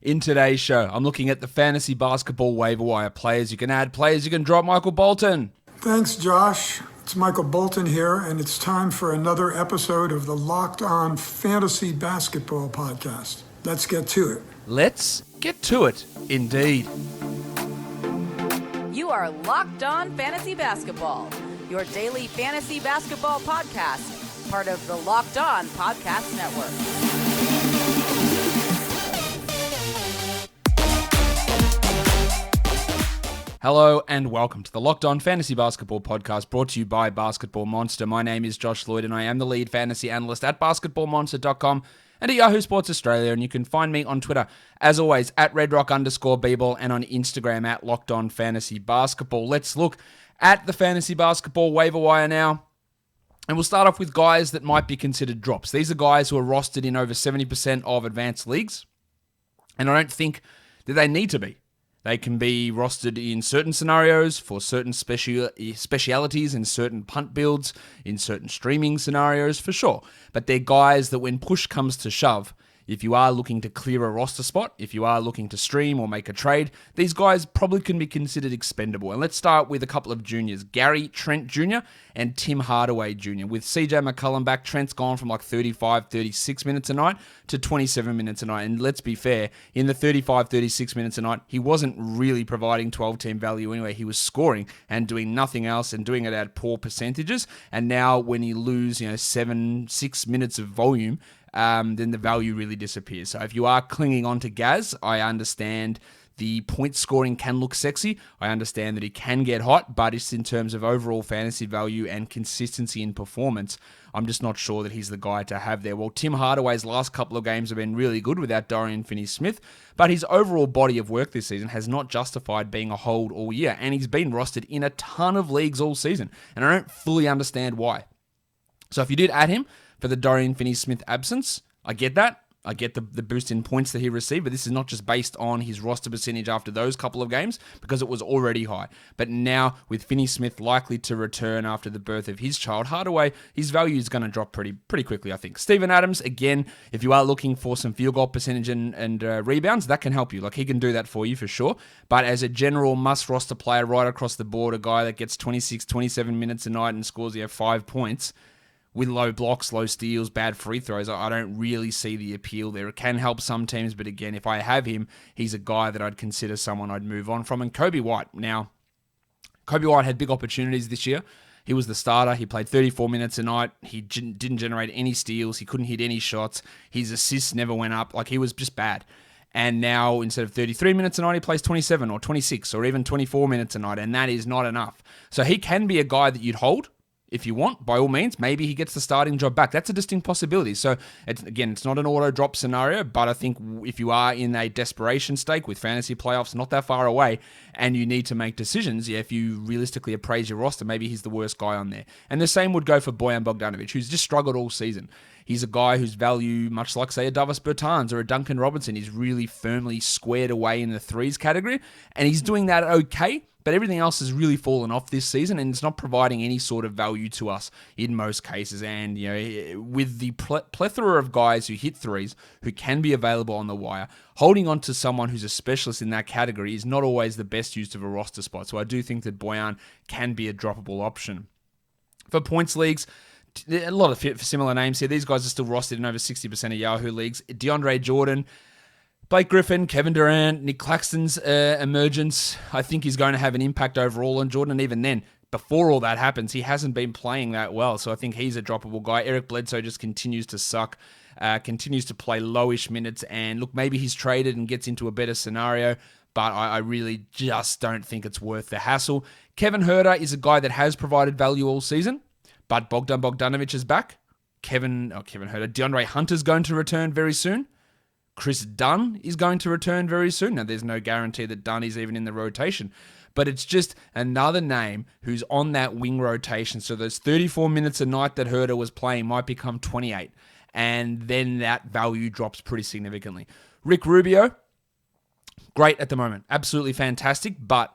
In today's show, I'm looking at the fantasy basketball waiver wire players you can add, players you can drop. Michael Bolton. Thanks, Josh. It's Michael Bolton here, and it's time for another episode of the Locked On Fantasy Basketball Podcast. Let's get to it. Let's get to it, indeed. You are Locked On Fantasy Basketball, your daily fantasy basketball podcast, part of the Locked On Podcast Network. Hello and welcome to the Locked On Fantasy Basketball Podcast, brought to you by Basketball Monster. My name is Josh Lloyd and I am the lead fantasy analyst at basketballmonster.com and at Yahoo Sports Australia, and you can find me on Twitter, as always, at redrock_bball and on Instagram at Locked On Fantasy Basketball. Let's look at the fantasy basketball waiver wire now. And we'll start off with guys that might be considered drops. These are guys who are rostered in over 70% of advanced leagues, and I don't think that they need to be. They can be rostered in certain scenarios for certain specialities in certain punt builds, in certain streaming scenarios for sure. But they're guys that when push comes to shove, if you are looking to clear a roster spot, if you are looking to stream or make a trade, these guys probably can be considered expendable. And let's start with a couple of juniors, Gary Trent Jr. and Tim Hardaway Jr. With CJ McCollum back, Trent's gone from like 35, 36 minutes a night to 27 minutes a night. And let's be fair, in the 35, 36 minutes a night, he wasn't really providing 12-team value anyway. He was scoring and doing nothing else and doing it at poor percentages. And now when you lose, 6 minutes of volume, then the value really disappears. So if you are clinging on to Gaz, I understand the point scoring can look sexy. I understand that he can get hot, but it's in terms of overall fantasy value and consistency in performance, I'm just not sure that he's the guy to have there. Well, Tim Hardaway's last couple of games have been really good without Dorian Finney-Smith, but his overall body of work this season has not justified being a hold all year, and he's been rostered in a ton of leagues all season, and I don't fully understand why. So if you did add him for the Dorian Finney-Smith absence, I get that. I get the boost in points that he received, but this is not just based on his roster percentage after those couple of games, because it was already high. But now, with Finney-Smith likely to return after the birth of his child, Hardaway, his value is going to drop pretty quickly, I think. Steven Adams, again, if you are looking for some field goal percentage and rebounds, that can help you. Like, he can do that for you for sure. But as a general must-roster player right across the board, a guy that gets 26, 27 minutes a night and scores 5 points, with low blocks, low steals, bad free throws, I don't really see the appeal there. It can help some teams, but again, if I have him, he's a guy that I'd consider someone I'd move on from. And Kobe White. Now, Kobe White had big opportunities this year. He was the starter. He played 34 minutes a night. He didn't generate any steals. He couldn't hit any shots. His assists never went up. Like, he was just bad. And now, instead of 33 minutes a night, he plays 27 or 26 or even 24 minutes a night, and that is not enough. So he can be a guy that you'd hold. If you want, by all means, maybe he gets the starting job back. That's a distinct possibility. So, it's not an auto-drop scenario, but I think if you are in a desperation stake with fantasy playoffs not that far away and you need to make decisions, if you realistically appraise your roster, maybe he's the worst guy on there. And the same would go for Bojan Bogdanovic, who's just struggled all season. He's a guy whose value, much like, say, a Davis Bertans or a Duncan Robinson, is really firmly squared away in the threes category, and he's doing that okay. But everything else has really fallen off this season, and it's not providing any sort of value to us in most cases. And, with the plethora of guys who hit threes, who can be available on the wire, holding on to someone who's a specialist in that category is not always the best use of a roster spot. So I do think that Bojan can be a droppable option. For points leagues, a lot of similar names here. These guys are still rostered in over 60% of Yahoo leagues. DeAndre Jordan, Blake Griffin, Kevin Durant, Nick Claxton's emergence, I think is going to have an impact overall on Jordan. And even then, before all that happens, he hasn't been playing that well. So I think he's a droppable guy. Eric Bledsoe just continues to suck, continues to play lowish minutes. And look, maybe he's traded and gets into a better scenario, but I really just don't think it's worth the hassle. Kevin Huerter is a guy that has provided value all season, but Bogdan Bogdanovic is back. Kevin Huerter. DeAndre Hunter's going to return very soon. Chris Dunn is going to return very soon. Now, there's no guarantee that Dunn is even in the rotation, but it's just another name who's on that wing rotation. So those 34 minutes a night that Huerter was playing might become 28, and then that value drops pretty significantly. Rick Rubio, great at the moment. Absolutely fantastic, but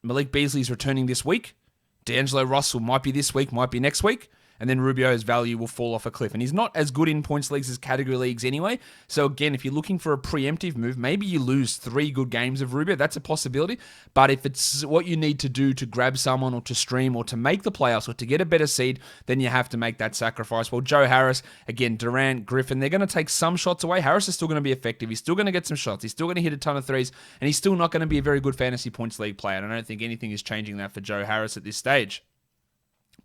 Malik Beasley's returning this week. D'Angelo Russell might be this week, might be next week. and then Rubio's value will fall off a cliff. And he's not as good in points leagues as category leagues anyway. So again, if you're looking for a preemptive move, maybe you lose 3 good games of Rubio. That's a possibility. But if it's what you need to do to grab someone or to stream or to make the playoffs or to get a better seed, then you have to make that sacrifice. Well, Joe Harris, again, Durant, Griffin, they're going to take some shots away. Harris is still going to be effective. He's still going to get some shots. He's still going to hit a ton of threes, and he's still not going to be a very good fantasy points league player. And I don't think anything is changing that for Joe Harris at this stage.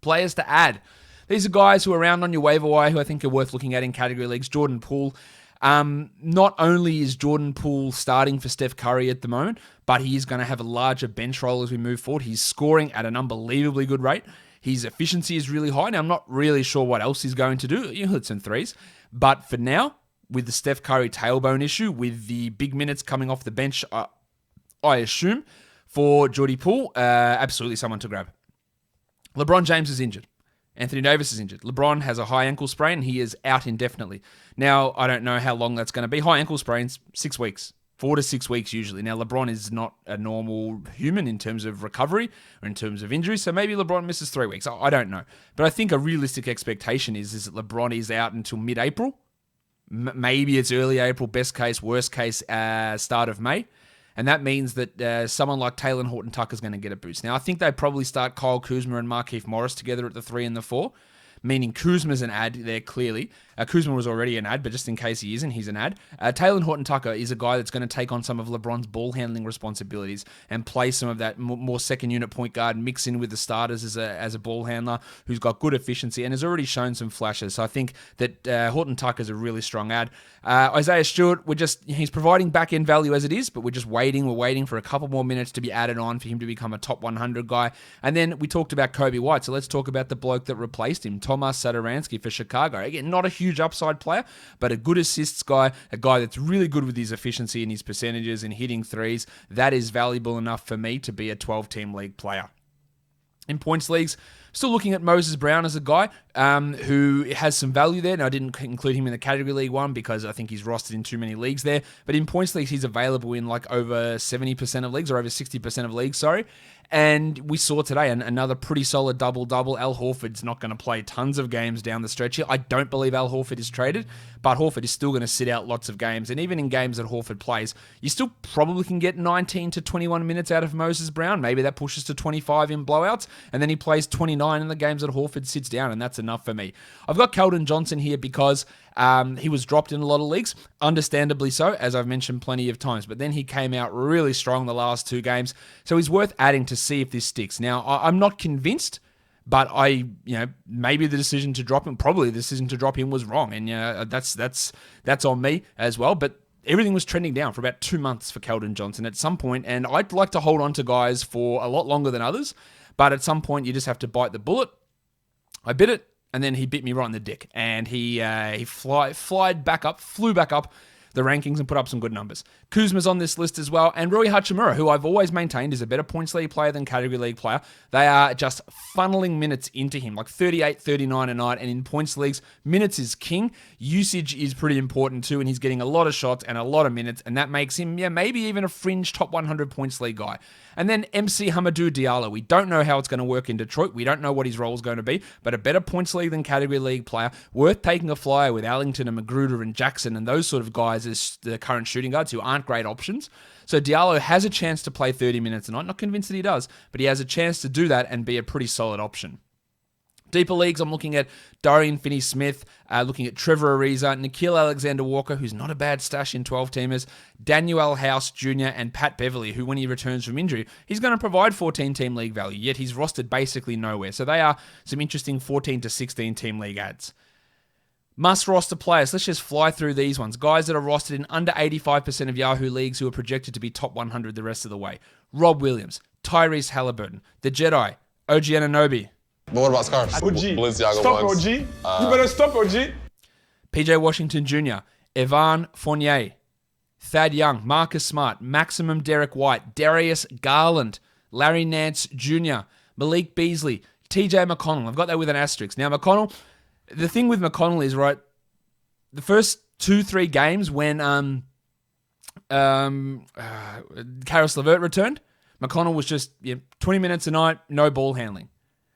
Players to add. These are guys who are around on your waiver wire who I think are worth looking at in category leagues. Jordan Poole. Not only is Jordan Poole starting for Steph Curry at the moment, but he is going to have a larger bench role as we move forward. He's scoring at an unbelievably good rate. His efficiency is really high. Now, I'm not really sure what else he's going to do. He'll hit some threes. But for now, with the Steph Curry tailbone issue, with the big minutes coming off the bench, I assume, for Jordy Poole, absolutely someone to grab. LeBron James is injured. Anthony Davis is injured. LeBron has a high ankle sprain. He is out indefinitely. Now, I don't know how long that's going to be. High ankle sprains, 6 weeks. 4 to 6 weeks usually. Now, LeBron is not a normal human in terms of recovery or in terms of injury, so maybe LeBron misses 3 weeks. I don't know. But I think a realistic expectation is that LeBron is out until mid-April. Maybe it's early April, best case, worst case, start of May. And that means that someone like Talen Horton-Tucker is going to get a boost. Now, I think they probably start Kyle Kuzma and Markieff Morris together at the 3 and the 4, meaning Kuzma's an ad there clearly. Kuzma was already an ad, but just in case he isn't, he's an ad. Talen Horton-Tucker is a guy that's going to take on some of LeBron's ball handling responsibilities and play some of that more second unit point guard, mix in with the starters as a ball handler who's got good efficiency and has already shown some flashes. So I think that Horton-Tucker is a really strong ad. Isaiah Stewart, he's providing back end value as it is, but we're just waiting. We're waiting for a couple more minutes to be added on for him to become a top 100 guy. And then we talked about Kobe White, so let's talk about the bloke that replaced him, Tomas Satoransky for Chicago. Again, not a huge upside player, but a good assists guy, a guy that's really good with his efficiency and his percentages and hitting threes. That is valuable enough for me to be a 12-team league player. In points leagues, still looking at Moses Brown as a guy who has some value there. Now, I didn't include him in the category league one because I think he's rostered in too many leagues there. But in points leagues, he's available in like over 70% of leagues or over 60% of leagues, sorry. And we saw today another pretty solid double-double. Al Horford's not going to play tons of games down the stretch here. I don't believe Al Horford is traded, but Horford is still going to sit out lots of games. And even in games that Horford plays, you still probably can get 19 to 21 minutes out of Moses Brown. Maybe that pushes to 25 in blowouts, and then he plays 29 in the games that Horford sits down, and that's enough for me. I've got Keldon Johnson here because he was dropped in a lot of leagues, understandably so, as I've mentioned plenty of times. But then he came out really strong the last 2 games, so he's worth adding to see if this sticks. Now, I'm not convinced, but maybe the decision to drop him, probably the decision to drop him was wrong, and that's on me as well. But everything was trending down for about 2 months for Keldon Johnson at some point, and I'd like to hold on to guys for a lot longer than others, but at some point you just have to bite the bullet. I bit it, and then he bit me right in the dick, and he flew back up the rankings and put up some good numbers. Kuzma's on this list as well, and Rui Hachimura, who I've always maintained is a better points league player than category league player. They are just funneling minutes into him, like 38, 39 a night, and in points leagues, minutes is king. Usage is pretty important too, and he's getting a lot of shots and a lot of minutes, and that makes him, maybe even a fringe top 100 points league guy. And then MC Hamidou Diallo. We don't know how it's going to work in Detroit. We don't know what his role is going to be, but a better points league than category league player, worth taking a flyer with Allington and Magruder and Jackson and those sort of guys as the current shooting guards who aren't great options. So Diallo has a chance to play 30 minutes a night. Not convinced that he does, but he has a chance to do that and be a pretty solid option. Deeper leagues, I'm looking at Dorian Finney-Smith, looking at Trevor Ariza, Nickeil Alexander-Walker, who's not a bad stash in 12-teamers, Daniel House Jr., and Pat Beverly, who when he returns from injury, he's going to provide 14-team league value, yet he's rostered basically nowhere. So they are some interesting 14 to 16-team league ads. Must roster players. Let's just fly through these ones. Guys that are rostered in under 85% of Yahoo leagues who are projected to be top 100 the rest of the way. Rob Williams, Tyrese Halliburton, The Jedi, OG Anunoby. But what about scarves? OG. Balenciaga Stop ones. OG. You better stop OG. PJ Washington Jr., Evan Fournier, Thad Young, Marcus Smart, Maximum Derek White, Darius Garland, Larry Nance Jr., Malik Beasley, TJ McConnell. I've got that with an asterisk. Now, McConnell, the thing with McConnell is, right, the first 2-3 games when Karis LeVert returned, McConnell was just 20 minutes a night, no ball handling.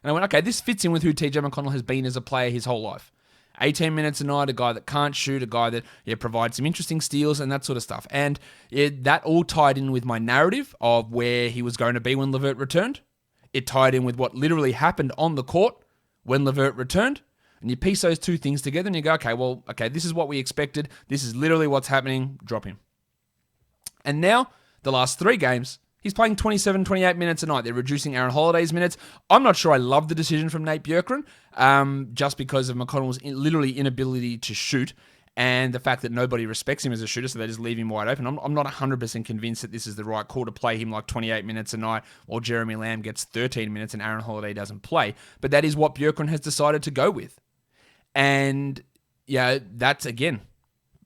And I went, okay, this fits in with who TJ McConnell has been as a player his whole life. 18 minutes a night, a guy that can't shoot, a guy that provides some interesting steals and that sort of stuff. And that all tied in with my narrative of where he was going to be when LeVert returned. It tied in with what literally happened on the court when LeVert returned. And you piece those two things together and you go, okay, this is what we expected. This is literally what's happening. Drop him. And now, the last 3 games, he's playing 27, 28 minutes a night. They're reducing Aaron Holiday's minutes. I'm not sure I love the decision from Nate Bjorkgren, just because of McConnell's literally inability to shoot and the fact that nobody respects him as a shooter, so they just leave him wide open. I'm not 100% convinced that this is the right call to play him like 28 minutes a night while Jeremy Lamb gets 13 minutes and Aaron Holiday doesn't play. But that is what Bjorkgren has decided to go with. And, that's, again,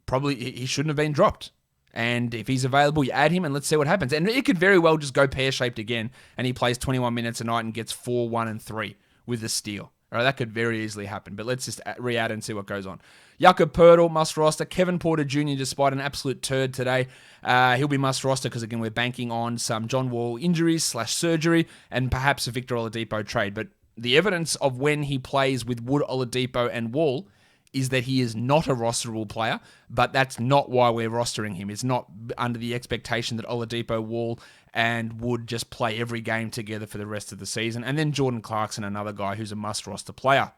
probably he shouldn't have been dropped. And if he's available, you add him and let's see what happens. And it could very well just go pear-shaped again and he plays 21 minutes a night and gets 4, 1, and 3 with a steal. All right, that could very easily happen, but let's just re-add and see what goes on. Jakob Poeltl, must roster. Kevin Porter Jr., despite an absolute turd today, he'll be must roster because, again, we're banking on some John Wall injuries/surgery and perhaps a Victor Oladipo trade. But the evidence of when he plays with Wood, Oladipo, and Wall is that he is not a rosterable player, but that's not why we're rostering him. It's not under the expectation that Oladipo, Wall, and Wood just play every game together for the rest of the season. And then Jordan Clarkson, another guy who's a must-roster player.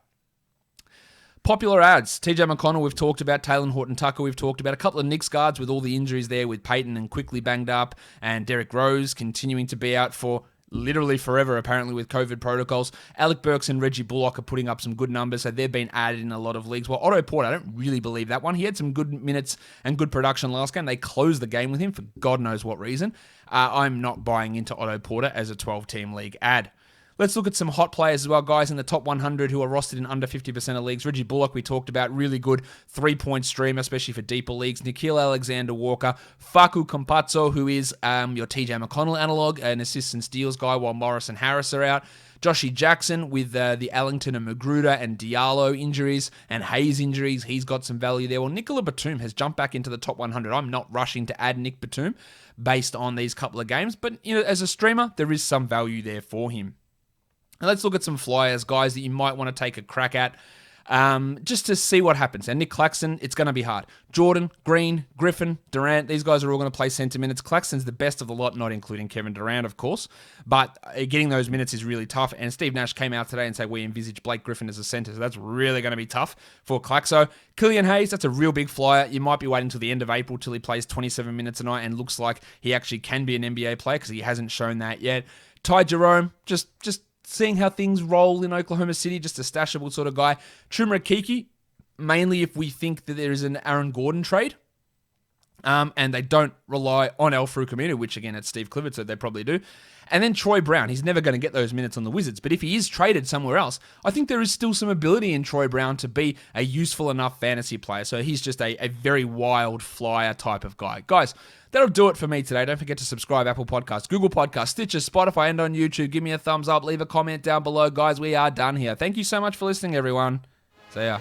Popular ads. TJ McConnell, we've talked about. Talen Horton-Tucker, we've talked about. A couple of Knicks guards with all the injuries there with Peyton and quickly banged up, and Derrick Rose continuing to be out for literally forever, apparently, with COVID protocols. Alec Burks and Reggie Bullock are putting up some good numbers, so they've been added in a lot of leagues. Well, Otto Porter, I don't really believe that one. He had some good minutes and good production last game. They closed the game with him for God knows what reason. I'm not buying into Otto Porter as a 12-team league ad. Let's look at some hot players as well, guys, in the top 100 who are rostered in under 50% of leagues. Reggie Bullock, we talked about, really good 3-point stream, especially for deeper leagues. Nickeil Alexander-Walker, Facu Campazzo, who is your TJ McConnell analog, an assist and steals guy while Morris and Harris are out. Joshy Jackson with the Ellington and Magruder and Diallo injuries and Hayes injuries. He's got some value there. Well, Nicola Batum has jumped back into the top 100. I'm not rushing to add Nick Batum based on these couple of games, but as a streamer, there is some value there for him. Now let's look at some flyers, guys, that you might want to take a crack at just to see what happens. And Nick Claxton, it's going to be hard. Jordan, Green, Griffin, Durant, these guys are all going to play center minutes. Claxton's the best of the lot, not including Kevin Durant, of course. But getting those minutes is really tough. And Steve Nash came out today and said we envisage Blake Griffin as a center. So that's really going to be tough for Claxo. Killian Hayes, that's a real big flyer. You might be waiting till the end of April till he plays 27 minutes a night and looks like he actually can be an NBA player because he hasn't shown that yet. Ty Jerome, just seeing how things roll in Oklahoma City, just a stashable sort of guy. Chuma Kiki, mainly if we think that there is an Aaron Gordon trade. And they don't rely on Al-Farouq Aminu, which again, it's Steve Clifford, so they probably do. And then Troy Brown, he's never going to get those minutes on the Wizards, but if he is traded somewhere else, I think there is still some ability in Troy Brown to be a useful enough fantasy player. So he's just a very wild flyer type of guy. Guys, that'll do it for me today. Don't forget to subscribe, Apple Podcasts, Google Podcasts, Stitcher, Spotify, and on YouTube. Give me a thumbs up, leave a comment down below. Guys, we are done here. Thank you so much for listening, everyone. See ya.